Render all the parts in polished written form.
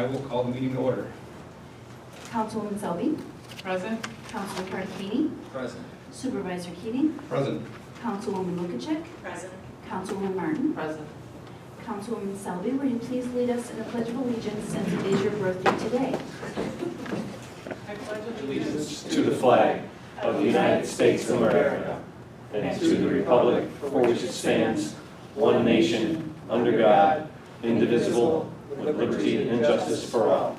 I will call the meeting to order. Councilwoman Selby, Present. Councilman Cardini, Present. Supervisor Keating, Present. Councilwoman Lukacek, Present. Councilwoman Martin. Present. Councilwoman Selby, will you please lead us in the Pledge of Allegiance since it is your birthday today? I pledge Allegiance to the flag of the United States of America and to the republic for which it stands, one nation, under God, indivisible, with liberty and justice for all.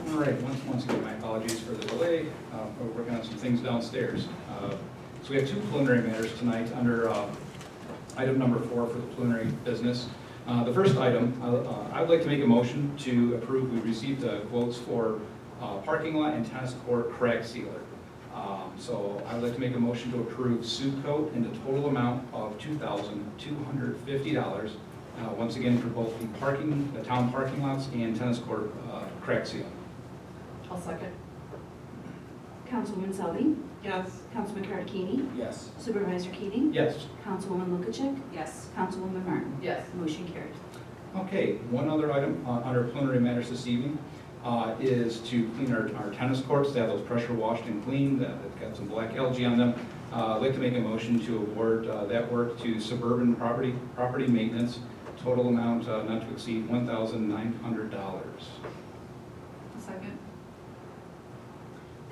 All right, once again, my apologies for the delay. We're working on some things downstairs. So we have two preliminary matters tonight under item number 4 for the preliminary business. The first item, I would like to make a motion to approve. We received quotes for parking lot and tennis court crack sealer. So I would like to make a motion to approve soup coat in the total amount of $2,250. Once again, for both the town parking lots and tennis court crack sealing. I'll second. Councilwoman Selby, Yes. Councilman Cardini, Yes. Supervisor Keating, Yes. Councilwoman Lukacek, Yes. Councilwoman Martin. Yes. Motion carried. Okay, one other item under preliminary matters this evening is to clean our tennis courts, to have those pressure washed and cleaned. They've got some black algae on them. I'd like to make a motion to award that work to Suburban Property Maintenance, total amount not to exceed $1,900. I'll second.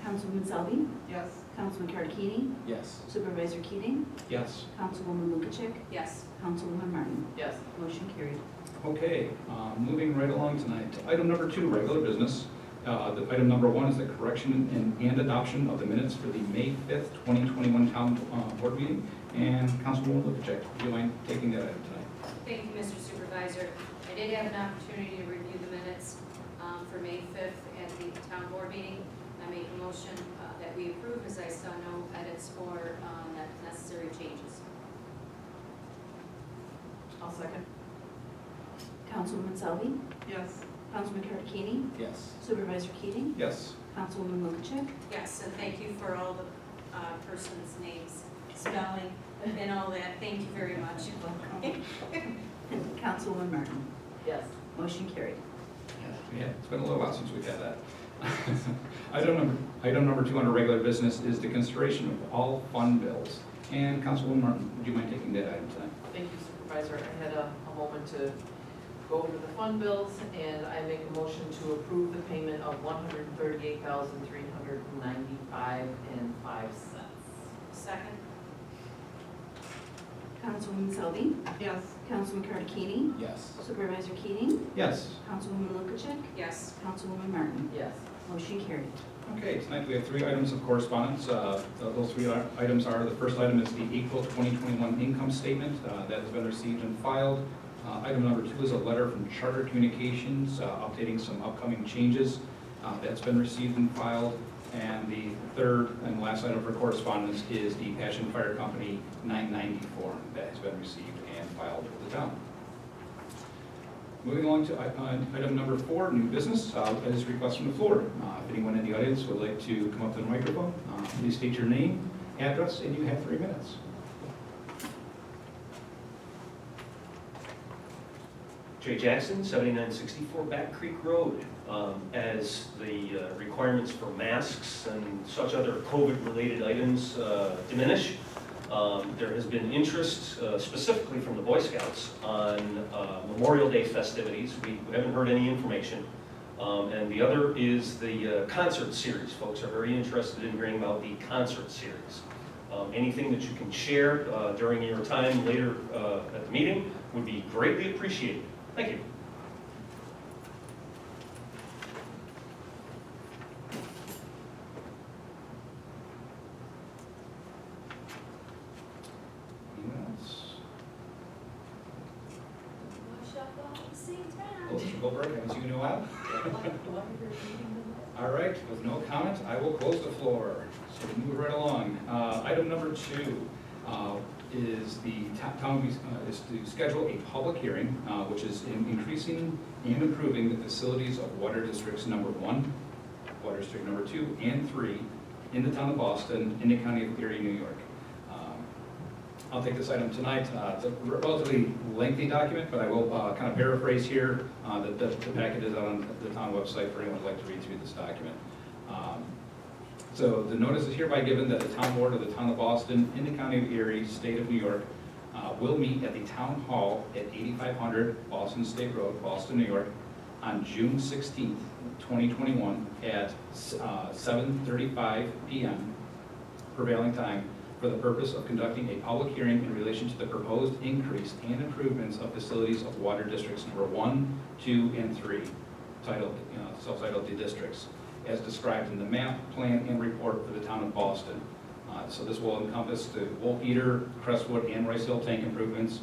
Councilwoman Selby, Yes. Councilman Cardini, Yes. Supervisor Keating, Yes. Councilwoman Lukacek, Yes. Councilwoman Martin. Yes. Motion carried. Okay, moving right along tonight. Item number 2, regular business. The item number 1 is the correction and adoption of the minutes for the May 5th, 2021 town board meeting. And Councilwoman Lukacek, do you mind taking that item tonight? Thank you, Mr. Supervisor. I did have an opportunity to review the minutes for May 5th at the town board meeting. I make a motion that we approve as I saw no edits or necessary changes. I'll second. Councilwoman Selby, Yes. Councilman Cardini, Yes. Supervisor Keating, Yes. Councilwoman Lukacek, Yes, and thank you for all the persons' names, spelling, and all that. Thank you very much. and Councilwoman Martin. Yes. Motion carried. Yeah, it's been a little while since we've had that. Item number 2 under regular business is the consideration of all fund bills. And Councilwoman Martin, would you mind taking that item tonight? Thank you, Supervisor. I had a moment to go over the fund bills, and I make a motion to approve the payment of $138,395.05. Second? Councilwoman Selby, Yes. Councilman Cardini, Yes. Supervisor Keating, Yes. Councilwoman Lukacek, Yes. Councilwoman Martin. Yes. Motion carried. Okay, tonight we have 3 items of correspondence. Those 3 items are, the first item is the April 2021 income statement. That has been received and filed. Item number 2 is a letter from Charter Communications updating some upcoming changes. That's been received and filed. And the third and last item for correspondence is the Passion Fire Company 990 form that has been received and filed with the town. Moving along to item number 4, new business. That is request from the floor. If anyone in the audience would like to come up to the microphone, please state your name, address, and you have 3 minutes. Jay Jackson, 7964 Back Creek Road. As the requirements for masks and such other COVID-related items diminish, there has been interest specifically from the Boy Scouts on Memorial Day festivities. We haven't heard any information. And the other is the concert series. Folks are very interested in hearing about the concert series. Anything that you can share during your time later at the meeting would be greatly appreciated. Thank you. Anyone else? Same Oh, Mr. Goldberg, haven't seen you in a while? All right, with no comment, I will close the floor. So we move right along. Item number 2 is the town is to schedule a public hearing, which is increasing and improving the facilities of water districts number 1, water district number 2, and 3 in the town of Boston, in the county of Erie, New York. I'll take this item tonight. It's a relatively lengthy document, but I will kind of paraphrase here. The packet is on the town website for anyone who'd like to read through this document. So the notice is hereby given that the town board of the town of Boston in the county of Erie, state of New York, will meet at the town hall at 8500 Boston State Road, Boston, New York, on June 16th, 2021 at 7:35 p.m. prevailing time for the purpose of conducting a public hearing in relation to the proposed increase and improvements of facilities of water districts number 1, 2, and 3, self-titled the districts, as described in the map, plan, and report for the town of Boston. So this will encompass the Wolf Eater, Crestwood, and Rice Hill tank improvements.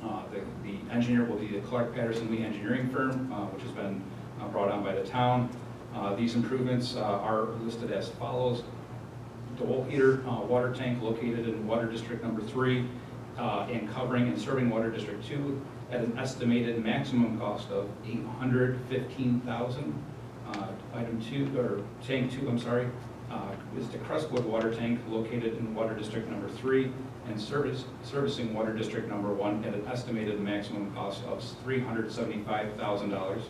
The engineer will be the Clerk Patterson Lee Engineering Firm, which has been brought on by the town. These improvements are listed as follows. The Wolf Eater water tank located in Water District number 3 and covering and serving Water District 2 at an estimated maximum cost of $815,000. Item 2, or tank 2, I'm sorry, is the Crestwood water tank located in Water District number 3 and servicing Water District number 1 at an estimated maximum cost of $375,000.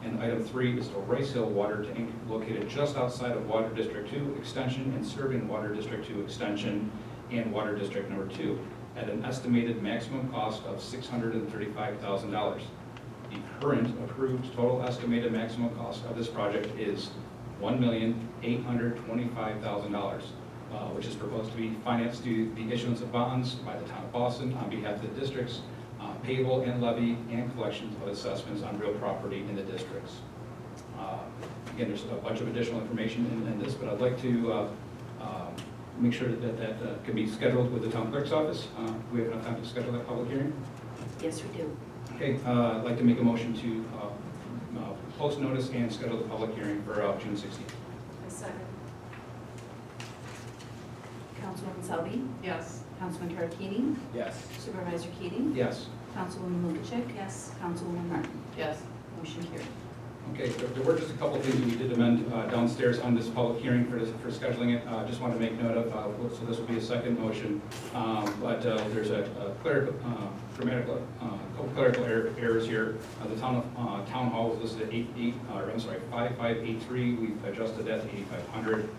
And item 3 is the Rice Hill water tank located just outside of Water District 2 extension and serving Water District 2 extension and Water District number 2 at an estimated maximum cost of $635,000. The current approved total estimated maximum cost of this project is $1,825,000, which is proposed to be financed through the issuance of bonds by the town of Boston on behalf of the districts, payable and levy and collections of assessments on real property in the districts. Again, there's a bunch of additional information in this, but I'd like to make sure that can be scheduled with the town clerk's office. Do we have enough time to schedule that public hearing? Yes, we do. Okay, I'd like to make a motion to post notice and schedule the public hearing for June 16th. I second. Councilwoman Selby, Yes. Councilman Tarantini, Yes. Supervisor Keating, Yes. Councilwoman Lukasik, Yes. Councilwoman Martin. Yes. Motion carried. Okay, there were just a couple of things we did amend downstairs on this public hearing for scheduling it. Just want to make note of, so this will be a second motion, but there's a couple clerical errors here. The town hall was listed at 5583. We've adjusted that to 8500.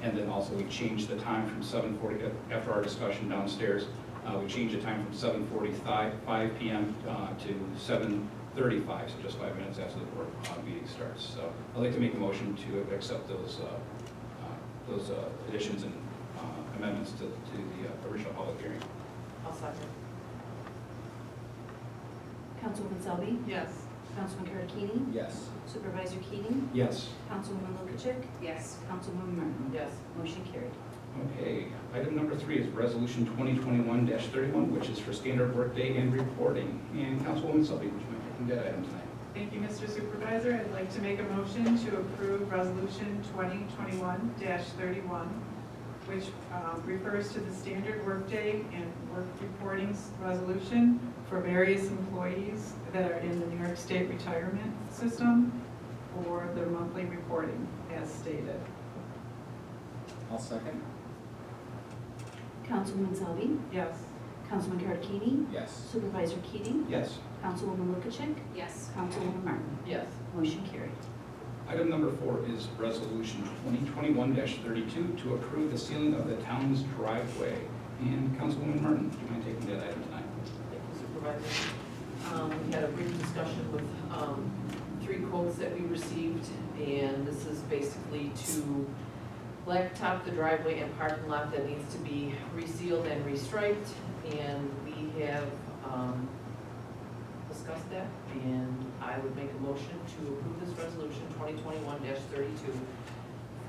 And then also we changed the time from 7:40, after our discussion downstairs, we changed the time from 7:45 p.m. to 7:35, so just 5 minutes after the board meeting starts. So I'd like to make a motion to accept those additions and amendments to the original public hearing. I'll second. Councilwoman Selby, Yes. Councilman Tarantini, Yes. Supervisor Keating, Yes. Councilwoman Lukasik, Yes. Councilwoman Martin. Yes. Motion carried. Okay, item number 3 is Resolution 2021-31, which is for standard workday and reporting. And Councilwoman Selby, would you mind taking that item tonight? Thank you, Mr. Supervisor. I'd like to make a motion to approve Resolution 2021-31, which refers to the standard workday and work reporting resolution for various employees that are in the New York State retirement system for their monthly reporting as stated. I'll second. Councilwoman Selby, Yes. Councilman Tarantini, Yes. Supervisor Keating, Yes. Councilwoman Lukasik, Yes. Councilwoman Martin. Yes. Motion carried. Item number 4 is Resolution 2021-32 to approve the sealing of the town's driveway. And Councilwoman Martin, would you mind taking that item tonight? Thank you, Supervisor. We had a brief discussion with 3 quotes that we received, and this is basically to blacktop the driveway and parking lot that needs to be resealed and restriped, and we have discussed that, and I would make a motion to approve this resolution 2021-32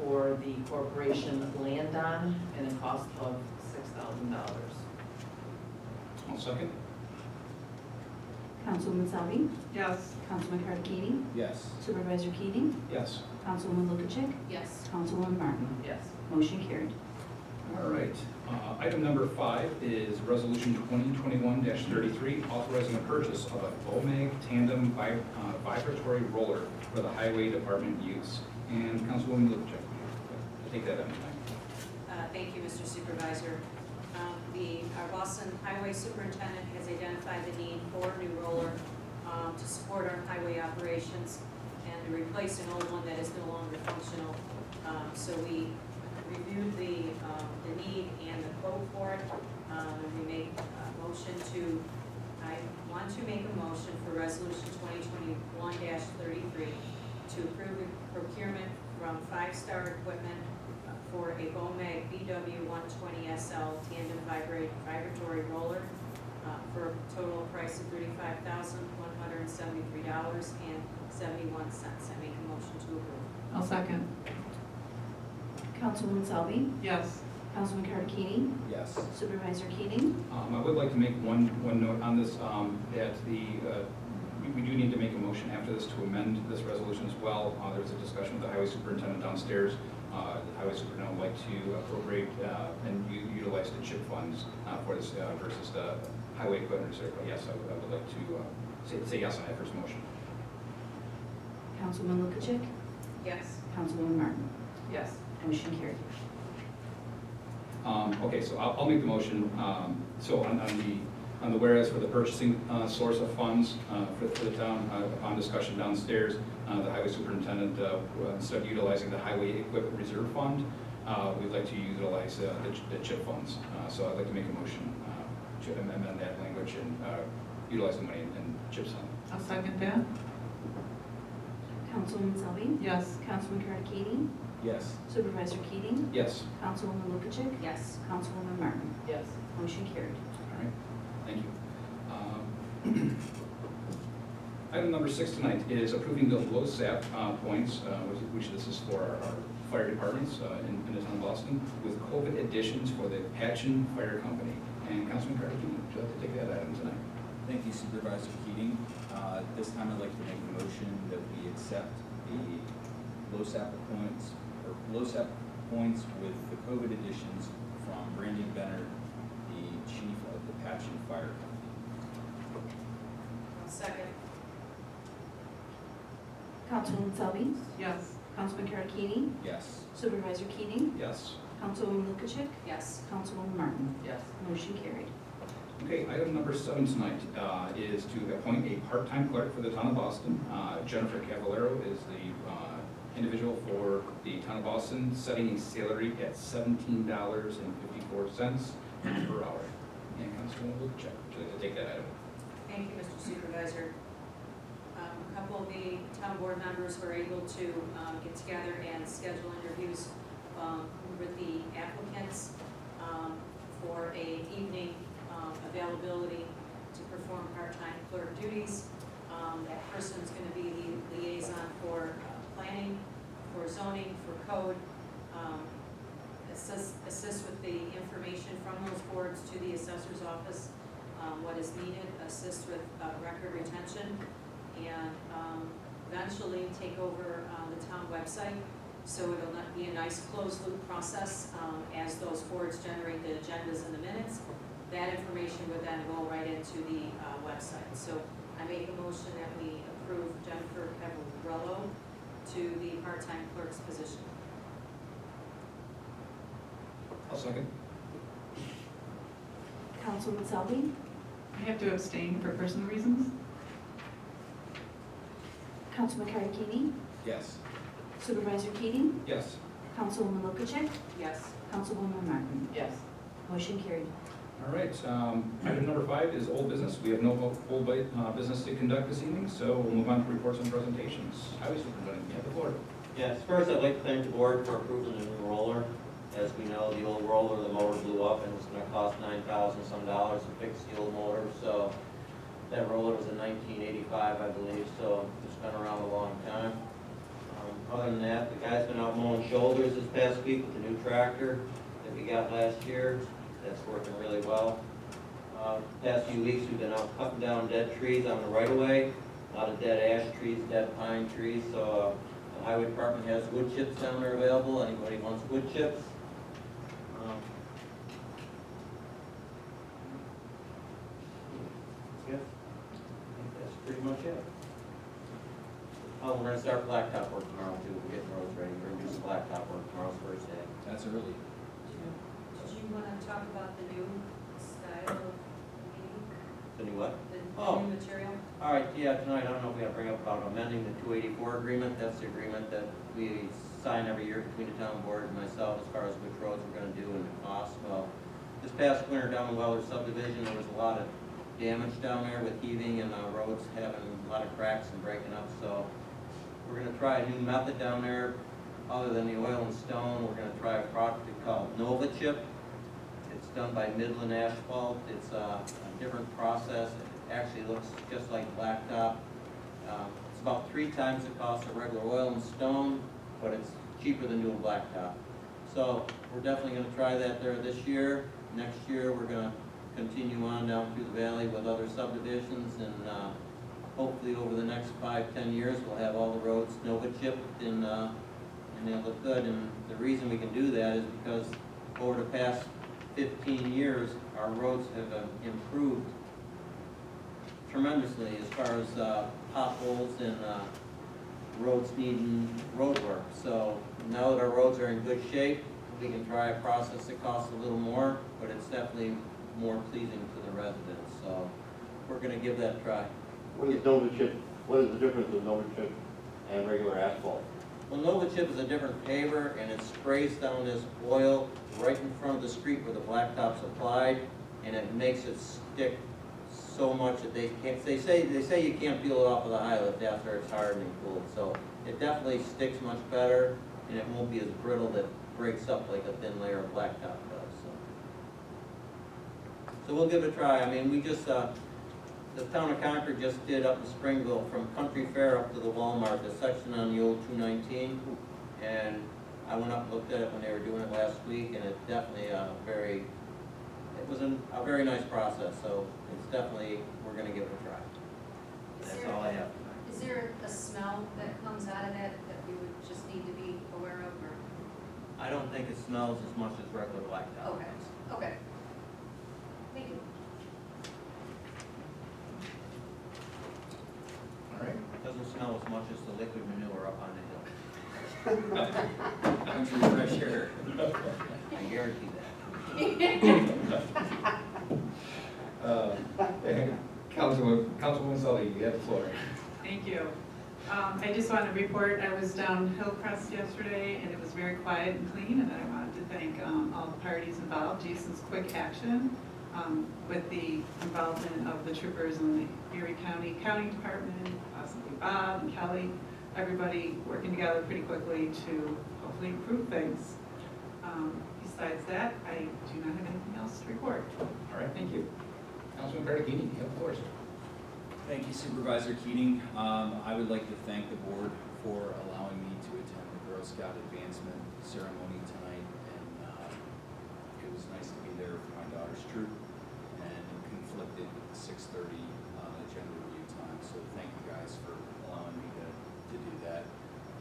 for the corporation Landon and a cost of $6,000. I'll second. Councilwoman Selby, Yes. Councilman Tarantini, Yes. Supervisor Keating, Yes. Councilwoman Lukasik, Yes. Councilwoman Martin. Yes. Motion carried. All right. Item number 5 is Resolution 2021-33, authorizing a purchase of a BOMAG tandem vibratory roller for the highway department use. And Councilwoman Lukasik, take that up tonight. Thank you, Mr. Supervisor. Our Boston Highway Superintendent has identified the need for a new roller to support our highway operations and to replace an old one that is no longer functional. So we reviewed the need and the quote for it. And we make a motion I want to make a motion for Resolution 2021-33 to approve the procurement from Five Star Equipment for a BOMAG BW120SL tandem vibratory roller for a total price of $35,173.71. I make a motion to approve. I'll second. Councilwoman Selby, Yes. Councilman Cardini, Yes. Supervisor Keating, I would like to make one note on this, that we do need to make a motion after this to amend this resolution as well. There was a discussion with the highway superintendent downstairs. The highway superintendent would like to appropriate and utilize the CHIP funds for this versus the highway equipment reserve. But yes, I would like to say yes on that first motion. Councilwoman Lukacek, Yes. Councilwoman Martin. Yes. Motion carried. Okay, so I'll make the motion. So on the whereas for the purchasing source of funds for the town, upon discussion downstairs, the highway superintendent, instead of utilizing the highway equipment reserve fund, we'd like to utilize the CHIP funds. So I'd like to make a motion to amend that language and utilize the money in CHIP's fund. I'll second that. Councilwoman Selby, Yes. Councilman Cardini, Yes. Supervisor Keating, Yes. Councilwoman Lukacek, Yes. Councilwoman Martin. Yes. Motion carried. All right, thank you. Item number 6 tonight is approving the LoSAP points, which this is for our fire departments in the town of Boston, with COVID additions for the Patchen Fire Company. And Councilman Cardini, would you like to take that item tonight? Thank you, Supervisor Keating. This time I'd like to make a motion that we accept the LoSAP points with the COVID additions from Randy Bennett, the chief of the Patchen Fire Company. Second. Councilwoman Selby, Yes. Councilman Cardini, Yes. Supervisor Keating, Yes. Councilwoman Lukacek, Yes. Councilwoman Martin. Yes. Motion carried. Okay, item number 7 tonight is to appoint a part-time clerk for the town of Boston. Jennifer Cavallero is the individual for the town of Boston, setting a salary at $17.54 per hour. And Councilwoman Lukacek, would you like to take that item? Thank you, Mr. Supervisor. A couple of the town board members were able to get together and schedule interviews with the applicants for a evening availability to perform part-time clerk duties. That person's going to be the liaison for planning, for zoning, for code, assist with the information from those boards to the assessor's office, what is needed, assist with record retention, and eventually take over the town website. So it'll not be a nice closed loop process as those boards generate the agendas and the minutes. That information would then go right into the website. So I make a motion that we approve Jennifer Cavallero to the part-time clerk's position. I'll second. Councilwoman Selby, I have to abstain for personal reasons. Councilman Cardini, Yes. Supervisor Keating, Yes. Councilwoman Lukacek, Yes. Councilwoman Martin. Yes. Motion carried. All right, item number 5 is old business. We have no old business to conduct this evening, so we'll move on to reports and presentations. Highway Superintendent, you have the floor. Yes, first I'd like to thank the board for approving the new roller. As we know, the old roller, the motor blew up and it's gonna cost $9,000 some dollars to fix the old motor. So that roller was in 1985, I believe, so it's been around a long time. Other than that, the guy's been out mowing shoulders this past week with the new tractor that we got last year. That's working really well. Past few weeks, we've been out cutting down dead trees on the right-of-way, a lot of dead ash trees, dead pine trees, so the highway department has wood chips down there available, anybody wants wood chips. Yeah, I think that's pretty much it. Oh, we're gonna start blacktop work tomorrow too, we're getting roads ready, we're gonna do some blacktop work tomorrow's first day. That's early. Did you want to talk about the new title of the meeting? The new what? The Oh. new material? All right, yeah, tonight, I don't know if we gotta bring up about amending the 284 agreement. That's the agreement that we sign every year between the town board and myself as far as which roads we're gonna do and the cost. Well, this past winter down the Weller subdivision, there was a lot of damage down there with heaving and roads having a lot of cracks and breaking up. So we're gonna try a new method down there. Other than the oil and stone, we're gonna try a product called Nova Chip. It's done by Midland Asphalt. It's a different process. It actually looks just like blacktop. It's about 3 times the cost of regular oil and stone, but it's cheaper than doing blacktop. So we're definitely gonna try that there this year. Next year, we're gonna continue on down through the valley with other subdivisions, and hopefully over the next 5-10 years, we'll have all the roads Nova chipped and they'll look good. And the reason we can do that is because over the past 15 years, our roads have improved tremendously as far as potholes and roads needing road work. So now that our roads are in good shape, we can try a process that costs a little more, but it's definitely more pleasing to the residents. So we're gonna give that a try. What is Nova Chip, what is the difference of Nova Chip and regular asphalt? Well, Nova Chip is a different paver, and it sprays down this oil right in front of the street where the blacktop's applied, and it makes it stick so much that they can't, they say you can't peel it off of the high lift after it's hardened and cooled. So it definitely sticks much better, and it won't be as brittle that breaks up like a thin layer of blacktop does. So we'll give it a try. I mean, we just, the town of Concord just did up in Springville from Country Fair up to the Walmart, the section on the old 219. And I went up and looked at it when they were doing it last week, and it's definitely it was a very nice process. So it's definitely, we're gonna give it a try. That's all I have tonight. Is there a smell that comes out of that we would just need to be aware of, or? I don't think it smells as much as regular blacktop. Okay, okay. Thank you. All right. It doesn't smell as much as the liquid manure up on the hill. Country fresh air. I guarantee that. Councilwoman Sully, you have the floor. Thank you. I just want to report, I was down Hillcrest yesterday, and it was very quiet and clean, and I wanted to thank all the parties involved. Jason's quick action with the involvement of the troopers in the Erie County Department, possibly Bob and Kelly, everybody working together pretty quickly to hopefully improve things. Besides that, I do not have anything else to report. All right, thank you. Councilman Bertolini, you have the floor, sir. Thank you, Supervisor Keating. I would like to thank the board for allowing me to attend the Girl Scout advancement ceremony tonight. And it was nice to be there for my daughter's troop, and it conflicted with the 6:30 agenda review time. So thank you guys for allowing me to do that.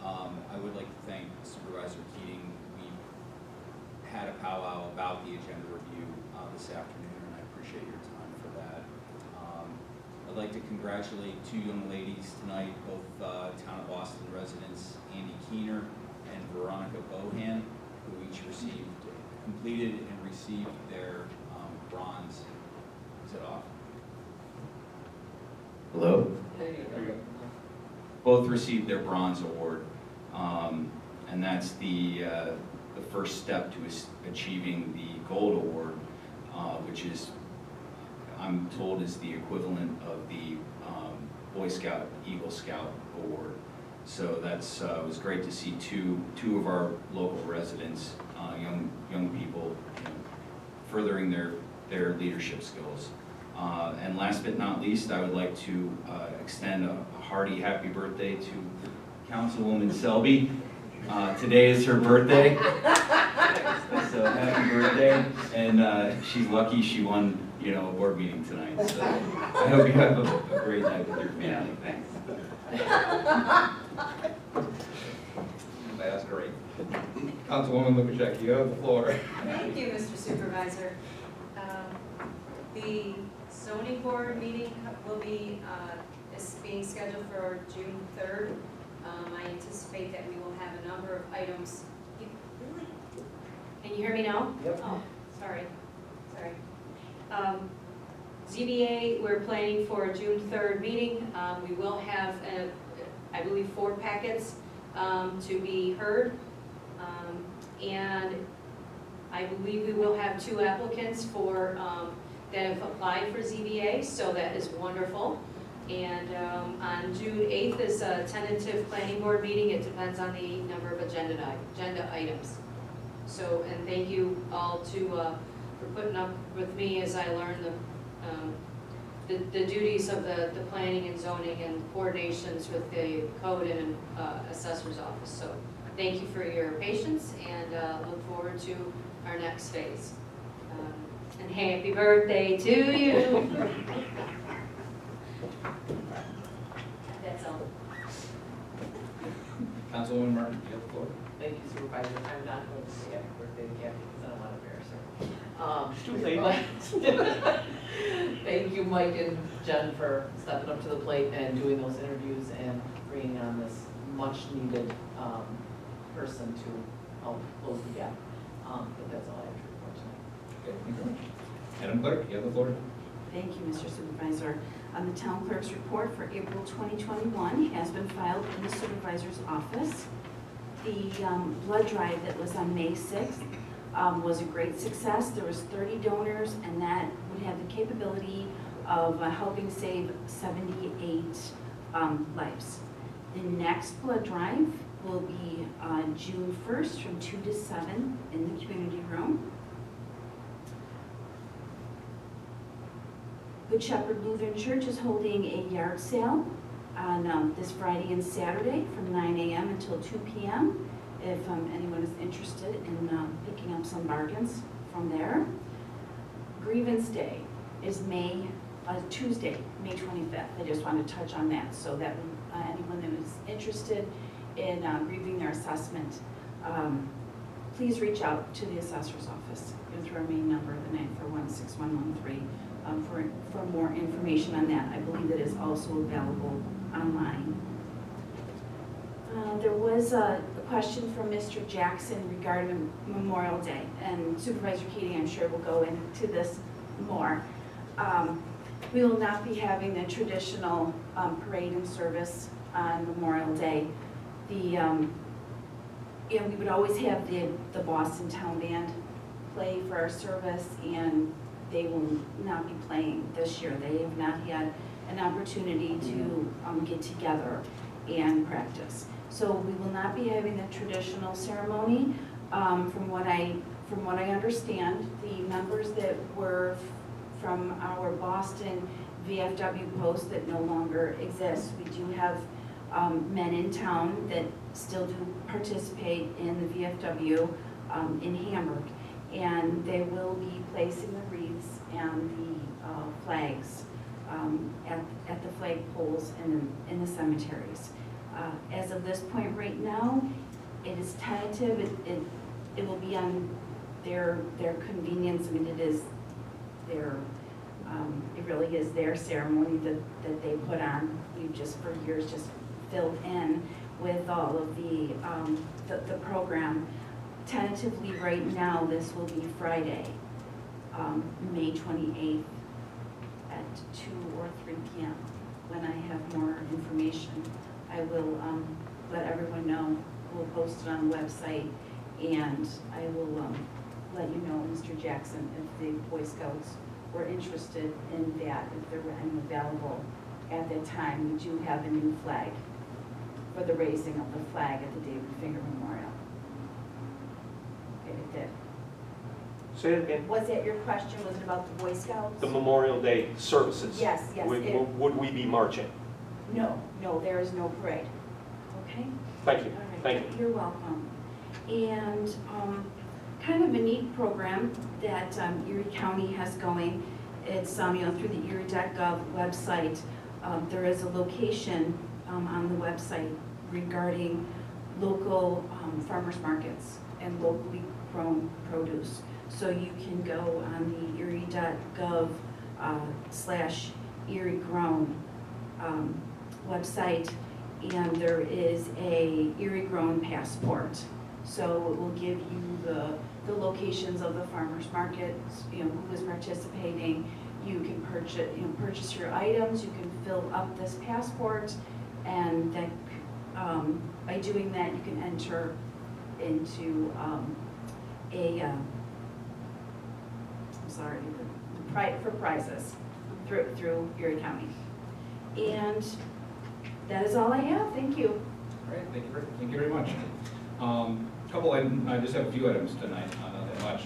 I would like to thank Supervisor Keating. We had a powwow about the agenda review this afternoon, and I appreciate your time for that. I'd like to congratulate 2 young ladies tonight, both Town of Boston residents, Andy Keener and Veronica Bohan, who each completed and received their bronze. Is it off? Hello? There you go. Both received their bronze award, and that's the first step to achieving the gold award, which is, I'm told, is the equivalent of the Boy Scout, Eagle Scout award. So that's it was great to see two of our local residents, young people, furthering their leadership skills. And last but not least, I would like to extend a hearty happy birthday to Councilwoman Selby. Today is her birthday, so happy birthday. And she's lucky she won, a board meeting tonight. So I hope you have a great night with your family. Thanks. That's great. Councilwoman Lukaszek, you have the floor. Thank you, Mr. Supervisor. The zoning board meeting will be, is being scheduled for June 3rd. I anticipate that we will have a number of items. Really? Can you hear me now? Yep. Oh, sorry. ZBA, we're planning for a June 3rd meeting. We will have, I believe, 4 packets to be heard. And I believe we will have 2 applicants for, that have applied for ZBA, so that is wonderful. And on June 8th is a tentative planning board meeting. It depends on the number of agenda items. So, and thank you all for putting up with me as I learn the duties of the planning and zoning and coordinations with the code and assessor's office. So thank you for your patience, and look forward to our next phase. And happy birthday to you. That's all. Councilwoman Martin, you have the floor. Thank you, Supervisor. I'm not going to say happy birthday to Kathy because I don't want to embarrass her. Too late. Thank you, Mike and Jen, for stepping up to the plate and doing those interviews and bringing on this much-needed person to help close the gap. But that's all I have to report tonight. Okay, thank you very much. Madam Clerk, you have the floor. Thank you, Mr. Supervisor. The town clerk's report for April 2021 has been filed in the supervisor's office. The blood drive that was on May 6th was a great success. There was 30 donors, and that would have the capability of helping save 78 lives. The next blood drive will be on June 1st from 2 to 7 in the community room. Good Shepherd Lutheran Church is holding a yard sale on this Friday and Saturday from 9 a.m. until 2 p.m. if anyone is interested in picking up some bargains from there. Grievance Day is Tuesday, May 25th. I just want to touch on that so that anyone that is interested in grieving their assessment, please reach out to the assessor's office. You can throw our main number, the 941-6113. For more information on that. I believe it is also available online. There was a question from Mr. Jackson regarding Memorial Day, and Supervisor Keating, I'm sure, will go into this more. We will not be having the traditional parade and service on Memorial Day. We would always have the Boston Town Band play for our service, and they will not be playing this year. They have not had an opportunity to get together and practice. So we will not be having the traditional ceremony. From what I understand, the members that were from our Boston VFW post that no longer exists, we do have men in town that still do participate in the VFW in Hamburg. And they will be placing the wreaths and the flags at the flag poles in the cemeteries. As of this point right now, it is tentative. It will be on their convenience. I mean, it is their, it really is their ceremony that they put on. We've just for years just filled in with all of the program. Tentatively right now, this will be Friday, May 28th at 2 or 3 p.m. When I have more information, I will let everyone know. We'll post it on the website, and I will let you know, Mr. Jackson, if the Boy Scouts were interested in that, if there were any available at that time. We do have a new flag for the raising of the flag at the David Finger Memorial. It did. Say it again. Was that your question? Was it about the Boy Scouts? The Memorial Day services. Yes, yes. Would we be marching? No, there is no parade. Okay? Thank you. All right. Thank you. You're welcome. And kind of a neat program that Erie County has going. It's through the erie.gov website. There is a location on the website regarding local farmers markets and locally grown produce. So you can go on the erie.gov /ErieGrown website, and there is a Erie Grown passport. So it will give you the locations of the farmers markets, who is participating. You can purchase your items, you can fill up this passport, and that, by doing that, you can enter into for prizes through Erie County. And that is all I have, thank you. All right, thank you very much. I just have a few items tonight, not that much,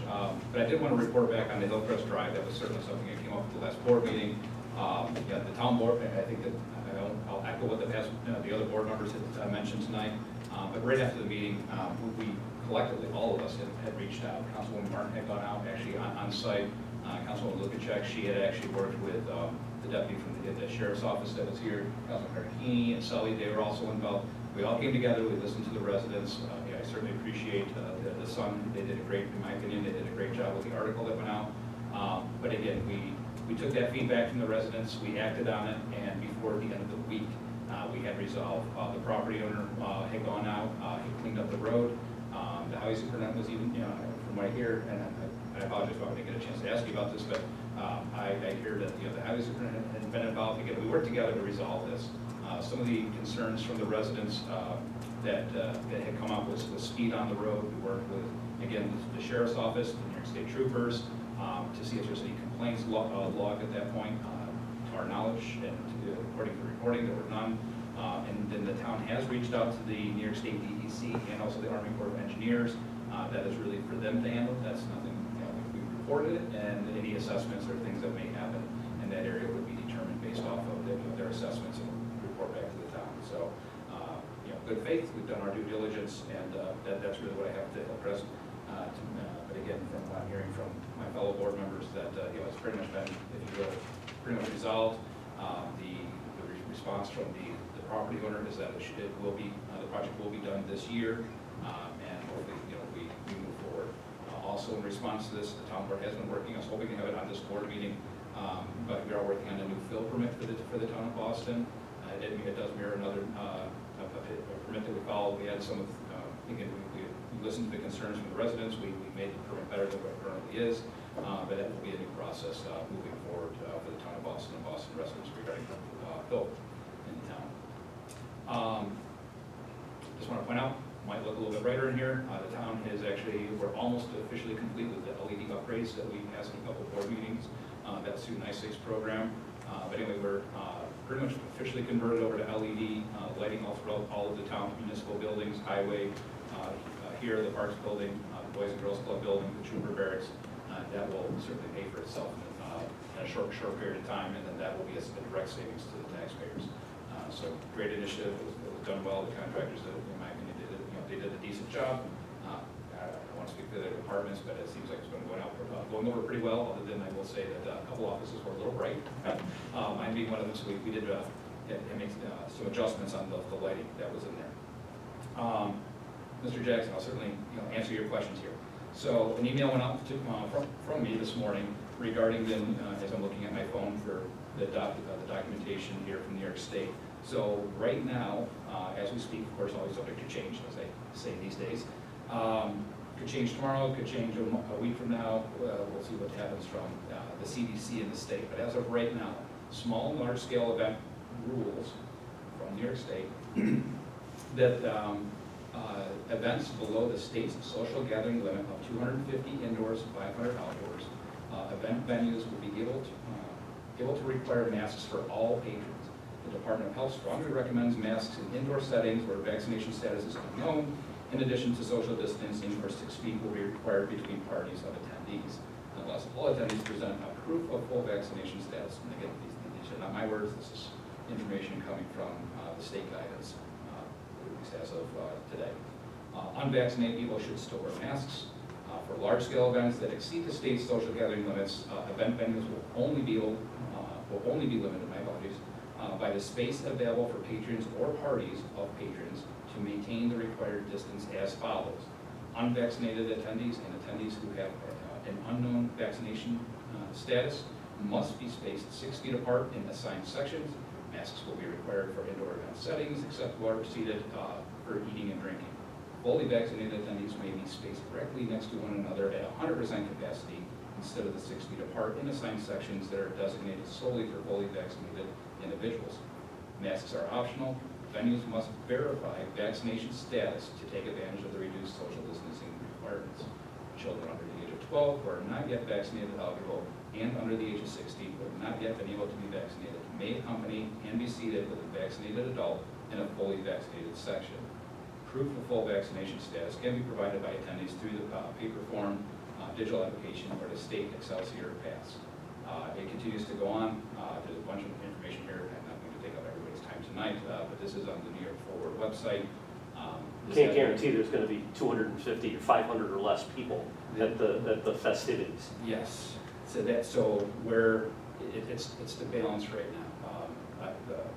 but I did want to report back on the Hillcrest Drive. That was certainly something that came up at the last board meeting. The town board, I think that, I'll echo what the other board members had mentioned tonight, but right after the meeting, we collectively, all of us had reached out. Councilwoman Martin had gone out actually on site. Councilwoman Lukacek, she had actually worked with the deputy from the sheriff's office that was here, Councilman Cartini and Sully, they were also involved. We all came together, we listened to the residents. I certainly appreciate the Sun, they did a great, in my opinion, they did a great job with the article that went out. But again, we took that feedback from the residents, we acted on it, and before the end of the week, we had resolved. The property owner had gone out, he cleaned up the road. The highway superintendent was even, from what I hear, and I apologize if I didn't get a chance to ask you about this, but I hear that the highway superintendent had been involved. Again, we worked together to resolve this. Some of the concerns from the residents that had come up was speed on the road. We worked with, again, the sheriff's office, the New York State troopers, to see if there's any complaints logged at that point. To our knowledge, and according to the reporting, there were none. And then the town has reached out to the New York State DEC and also the Army Corps of Engineers. That is really for them to handle. That's nothing, we reported it, and any assessments or things that may happen in that area would be determined based off of their assessments and report back to the town. So, good faith, we've done our due diligence, and that's really what I have to Hillcrest. But again, from what I'm hearing from my fellow board members, that it's pretty much been, if you will, pretty much resolved. The response from the property owner is that it will be, the project will be done this year, and hopefully, we move forward. Also, in response to this, the town board has been working. I was hoping to have it on this board meeting, but we are working on a new fill permit for the town of Boston. It does mirror another a permit that we followed. We had some of, again, we listened to the concerns from the residents. We made the permit better than what it currently is, but that will be a new process moving forward for the town of Boston and Boston residents regarding fill in the town. Just want to point out, might look a little bit brighter in here. The town is actually, we're almost officially complete with the LED upgrades that we passed in a couple of board meetings. That's through NICE program. But anyway, we're pretty much officially converted over to LED lighting all throughout all of the town municipal buildings, highway, here, the Parks building, the Boys and Girls Club building, the Trooper Barracks. That will certainly pay for itself in a short period of time, and then that will be a direct savings to the taxpayers. So great initiative. It was done well. The contractors, in my opinion, they did a decent job. I don't want to speak for the departments, but it seems like it's been going over pretty well. Other than I will say that a couple offices were a little bright. Mine being one of them. So we did make some adjustments on the lighting that was in there. Mr. Jackson, I'll certainly answer your questions here. So an email went out from me this morning regarding as I'm looking at my phone for the documentation here from New York State. So right now, as we speak, of course, always subject to change, as I say these days. Could change tomorrow, could change a week from now. We'll see what happens from the CDC and the state. But as of right now, small and large scale event rules from New York State that events below the state's social gathering limit of 250 indoors, 500 outdoors, event venues will be able to require masks for all patrons. The Department of Health strongly recommends masks in indoor settings where vaccination status is unknown. In addition to social distancing, or 6 feet will be required between parties of attendees, unless all attendees present a proof of full vaccination status. And again, these are not my words. This is information coming from the state guidance, at least as of today. Unvaccinated people should still wear masks. For large-scale events that exceed the state's social gathering limits, event venues will only be limited, my apologies, by the space available for patrons or parties of patrons to maintain the required distance as follows. Unvaccinated attendees and attendees who have an unknown vaccination status must be spaced 6 feet apart in assigned sections. Masks will be required for indoor event settings, except where seated for eating and drinking. Fully vaccinated attendees may be spaced directly next to one another at 100% capacity instead of the 6 feet apart in assigned sections that are designated solely for fully vaccinated individuals. Masks are optional. Venues must verify vaccination status to take advantage of the reduced social distancing requirements. Children under the age of 12 who are not yet vaccinated eligible and under the age of 60 who have not yet been able to be vaccinated may accompany and be seated with a vaccinated adult in a fully vaccinated section. Proof of full vaccination status can be provided by attendees through the paper form, digital application, or the state Excelsior Pass. It continues to go on. There's a bunch of information here. I'm not going to take up everybody's time tonight, but this is on the New York Forward website. Can't guarantee there's gonna be 250 or 500 or less people at the festivities. Yes, so where it's the balance right now.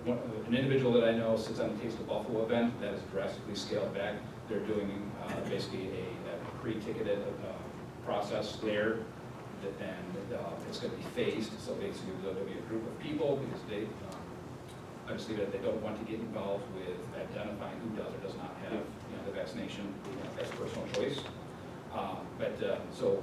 An individual that I know sits on the Taste of Buffalo event that is drastically scaled back. They're doing basically a pre-ticketed process there, and it's going to be phased. So basically there'll be a group of people because they obviously they don't want to get involved with identifying who does or does not have the vaccination. That's personal choice. So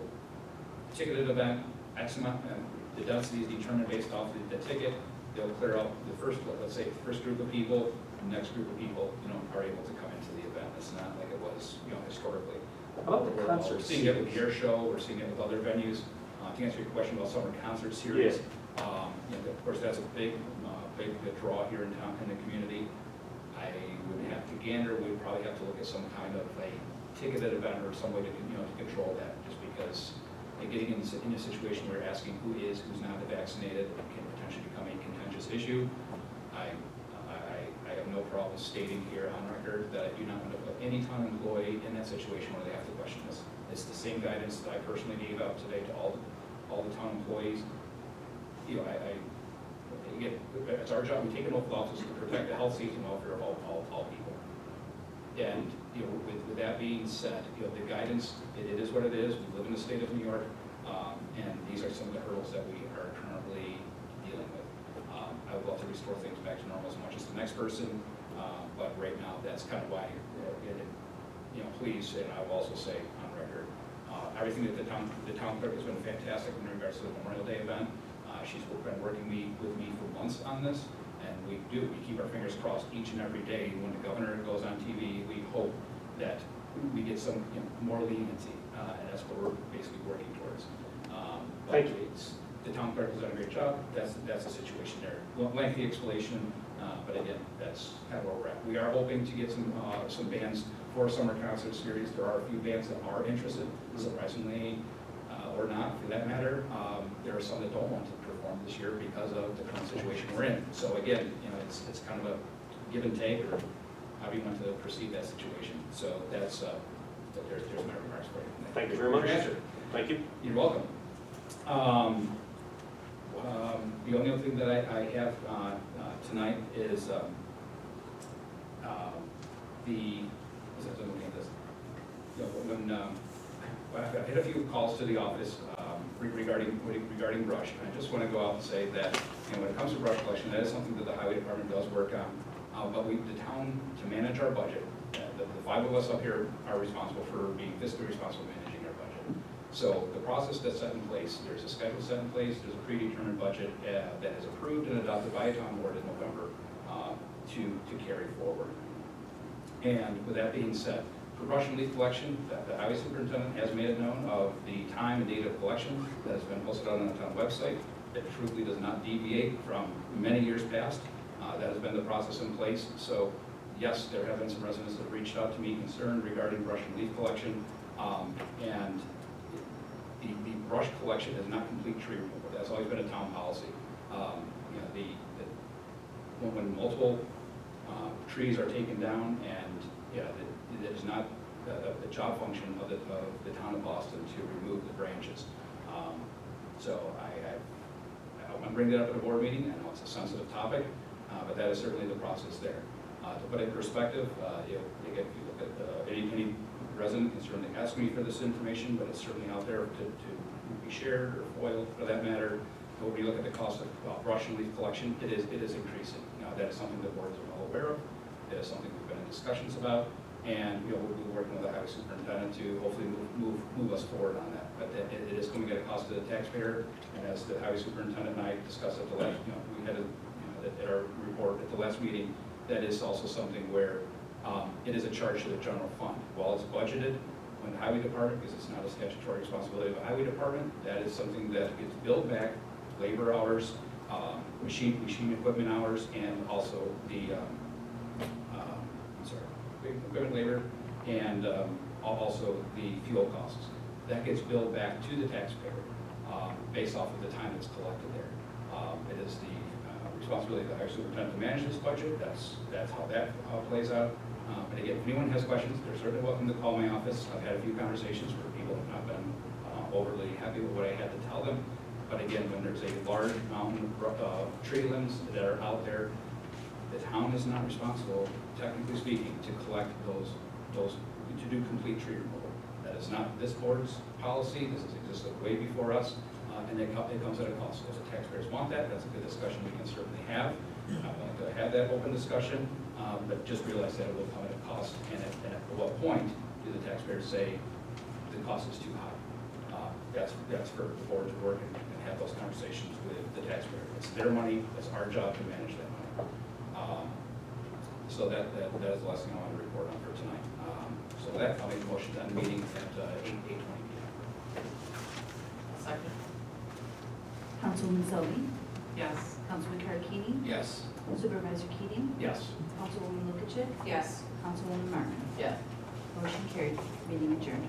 ticketed event, X amount, and the density is determined based off the ticket. They'll clear out the first, let's say, first group of people, the next group of people, are able to come into the event. It's not like it was, historically. How about the We're concert seeing it with the air show, we're seeing it with other venues. To answer your question about summer concert series, of course, that's a big draw here in town, in the community. I would have to gander, we'd probably have to look at some kind of a ticketed event or some way to, to control that, just because getting in a situation where you're asking who is, who's not vaccinated, can potentially become a contentious issue. I have no problem stating here on record that I do not want to put any town employee in that situation where they have to question this. It's the same guidance that I personally gave out today to all the town employees. Again, it's our job, we take an oath of office to protect the health, safety, and welfare of all people. And, with that being said, the guidance, it is what it is. We live in the state of New York, and these are some of the hurdles that we are currently dealing with. I would love to restore things back to normal as much as the next person, but right now, that's kind of why, please, and I will also say on record, everything that the town clerk has been fantastic in regards to the Memorial Day event. She's been working with me for months on this, and we keep our fingers crossed each and every day. When the governor goes on TV, we hope that we get some more leniency, and that's what we're basically working towards. Thank you. The town clerk has done a great job. That's the situation there. Lengthy explanation, but again, that's kind of where we're at. We are hoping to get some bands for summer concert series. There are a few bands that are interested, surprisingly, or not for that matter. There are some that don't want to perform this year because of the current situation we're in. So again, it's kind of a give and take, or how do you want to perceive that situation. So that's there's my remarks for you. Thank you very much. Answer. Thank you. You're welcome. The only other thing that I have tonight is I had a few calls to the office regarding brush. And I just want to go out and say that when it comes to brush collection, that is something that the highway department does work on. But the town, to manage our budget, the five of us up here are responsible for being fiscally responsible managing our budget. So the process that's set in place, there's a schedule set in place, there's a predetermined budget that is approved and adopted by a town board in November to carry forward. And with that being said, for brush and leaf collection, the highway superintendent has made it known of the time and date of collection that has been posted on the town website. That truthfully does not deviate from many years past. That has been the process in place. So yes, there have been some residents that have reached out to me concerned regarding brush and leaf collection. And the brush collection is not complete tree removal. That's always been a town policy. When multiple trees are taken down, and it is not the job function of the town of Boston to remove the branches. So I want to bring that up at a board meeting. I know it's a sensitive topic, but that is certainly the process there. To put it in perspective, again, if you look at any resident can certainly ask me for this information, but it's certainly out there to be shared or foiled for that matter. But when you look at the cost of brush and leaf collection, it is increasing. Now, that is something the board is well aware of. It is something we've been in discussions about, And, we'll be working with the highway superintendent to hopefully move us forward on that. But it is coming at a cost to the taxpayer, and as the highway superintendent and I discussed at the last, we had at our report at the last meeting, that is also something where it is a charge to the general fund. While it's budgeted when the highway department, because it's not a statutory responsibility of the highway department, that is something that gets billed back, labor hours, machine equipment hours, and also the, equipment labor, and also the fuel costs. That gets billed back to the taxpayer based off of the time it's collected there. It is the responsibility of the highway superintendent to manage this budget. That's how it plays out. But again, if anyone has questions, they're certainly welcome to call my office. I've had a few conversations where people have not been overly happy with what I had to tell them. But again, when there's a large mountain of tree limbs that are out there, the town is not responsible, technically speaking, to collect those, to do complete tree removal. That is not this board's policy. This has existed way before us, and it comes at a cost. If the taxpayers want that, that's a good discussion we can certainly have. I want to have that open discussion, but just realize that it will come at a cost, and at what point do the taxpayers say the cost is too high? That's for the board to work and have those conversations with the taxpayer. It's their money. It's our job to manage that money. So that is the last thing I want to report on for tonight. So with that, I'll make a motion to end the meeting at 8:20 p.m. Second. Councilwoman Selby, Yes. Councilman Tarantini, Yes. Supervisor Keating, Yes. Councilwoman Lukacek, Yes. Councilwoman Martin. Yes. Motion carried, meeting adjourned.